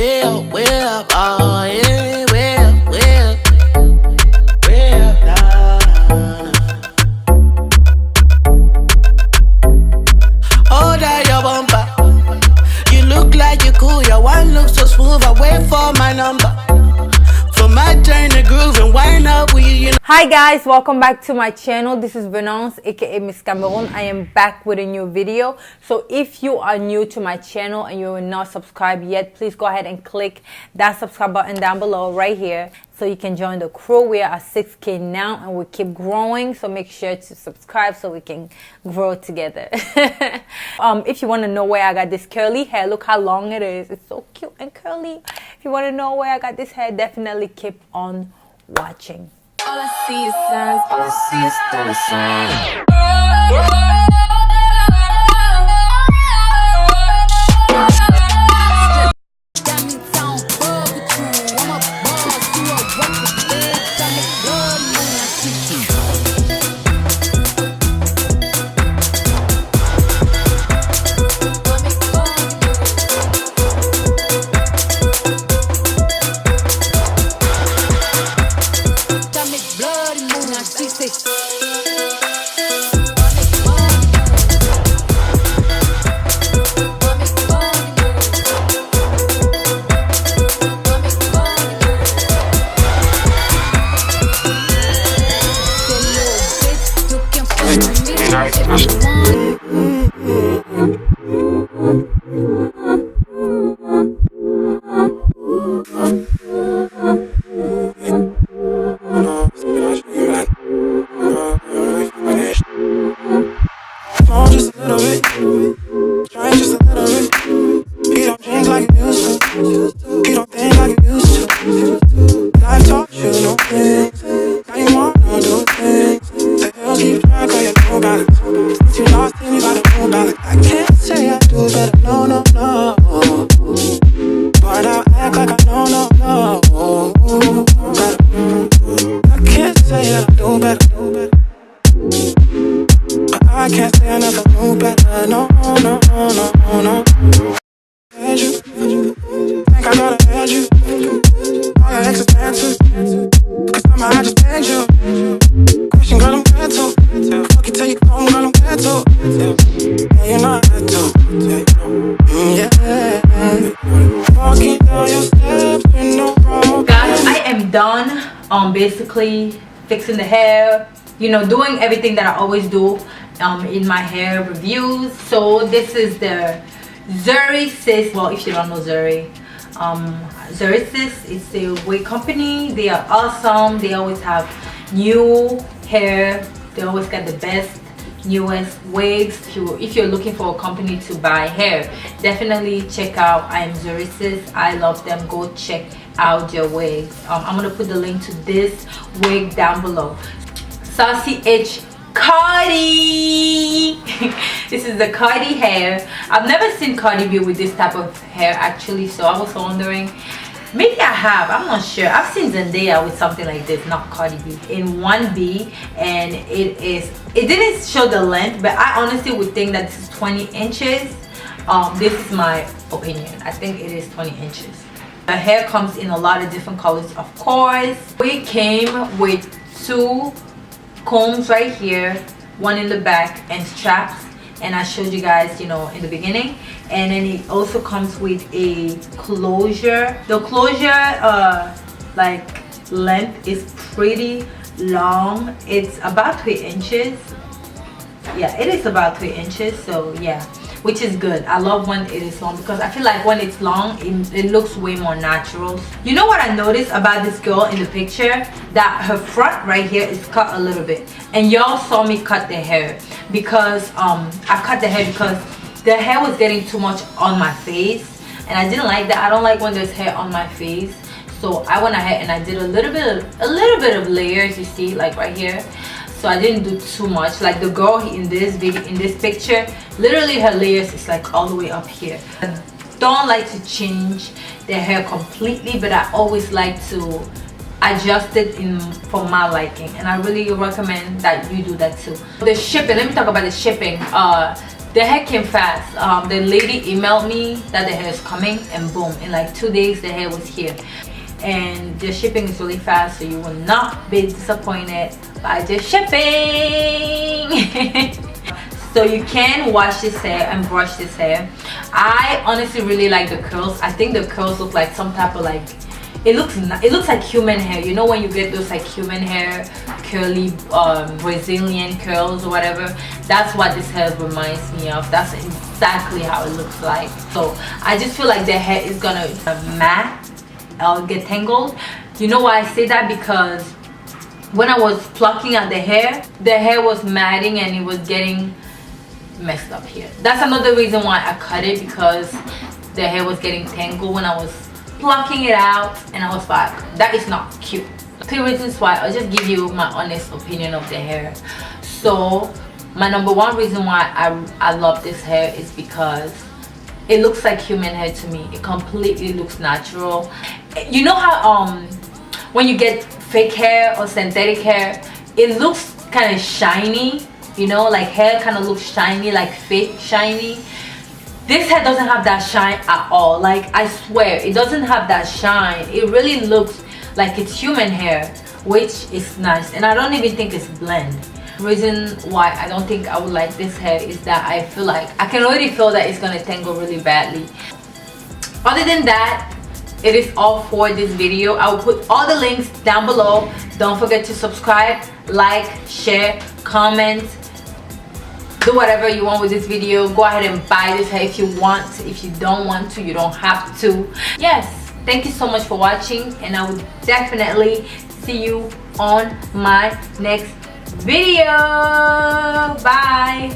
way up, oh yeah, way up, way up, nah, nah, nah. Oh, that your bumper. You look like you cool, your one look so smooth. I wait for my number. For my turn to groove and wind up with you know. Hi guys, welcome back to my channel. This is Venance, aka Miss.Cameroon. I am back with a new video. So if you are new to my channel and you are not subscribed yet, please go ahead and click that subscribe button down below right here so you can join the crew. We are at 6K now and we keep growing, so make sure to subscribe so we can grow together. If you want to know where I got this curly hair, look how long it is. It's so cute and curly. If you want to know where I got this hair, definitely keep on watching. All I see is signs, all I see is dollar signs. I can't say I never knew better, no, no, no, no. Had you, think I gotta had you. All your exes answers, cause somehow I just begged you. Question, girl, I'm glad to. Fuck you till you come, girl, I'm glad to. Yeah, you know I had to. Yeah. Walking down your steps with no problem. Guys, I am done basically fixing the hair, you know, doing everything that I always do in my hair reviews. So this is the ZURY SIS, well, if you don't know ZURY, ZURY SIS is a wig company. They are awesome. They always have new hair. They always got the best, newest wigs. If you're looking for a company to buy hair, definitely check out I am ZURY SIS. I love them. Go check out their wigs. I'm gonna put the link to this wig down below. SASSY H Cardi. This is the Cardi hair. I've never seen Cardi B with this type of hair actually, so I was wondering, maybe I have, I'm not sure. I've seen Zendaya with something like this, not Cardi B, in 1B, and it didn't show the length, but I honestly would think that this is 20 inches. This is my opinion. I think it is 20 inches. The hair comes in a lot of different colors, of course. We came with 2 combs right here, one in the back, and straps, and I showed you guys, you know, in the beginning. And then it also comes with a closure. The closure like length is pretty long. It's about 3 inches. Yeah, it is about 3 inches, so yeah, which is good. I love when it is long because I feel like when it's long, it looks way more natural. You know what I noticed about this girl in the picture? That her front right here is cut a little bit, and y'all saw me cut the hair because I cut the hair because the hair was getting too much on my face, and I didn't like that. I don't like when there's hair on my face, so I went ahead and I did a little bit of layers. You see, like right here. So I didn't do too much. Like the girl in this video, in this picture, literally her layers is like all the way up here. I don't like to change their hair completely, but I always like to adjust it for my liking, and I really recommend that you do that too. The shipping, let me talk about the shipping. The hair came fast. The lady emailed me that the hair is coming, and boom, in like 2 days the hair was here. And the shipping is really fast, so you will not be disappointed by the shipping. So you can wash this hair and brush this hair. I honestly really like the curls. I think the curls look like some type of like, it looks like human hair. You know when you get those like human hair, curly Brazilian curls or whatever? That's what this hair reminds me of. That's exactly how it looks like. So I just feel like the hair is gonna mat or get tangled. You know why I say that? Because when I was plucking out the hair was matting and it was getting messed up here. That's another reason why I cut it, because the hair was getting tangled when I was plucking it out, and I was like, that is not cute. 3 reasons why. I'll just give you my honest opinion of the hair. So my number 1 reason why I love this hair is because it looks like human hair to me. It completely looks natural. You know how when you get fake hair or synthetic hair, it looks kind of shiny, you know, like hair kind of looks shiny, like fake shiny. This hair doesn't have that shine at all. Like, I swear, it doesn't have that shine. It really looks like it's human hair, which is nice. And I don't even think it's blend. Reason why I don't think I would like this hair is that I feel like I can already feel that it's gonna tangle really badly. Other than that, it is all for this video. I will put all the links down below. Don't forget to subscribe, like, share, comment, do whatever you want with this video. Go ahead and buy this hair if you want. If you don't want to, you don't have to. Yes, thank you so much for watching, and I will definitely see you on my next video. Bye.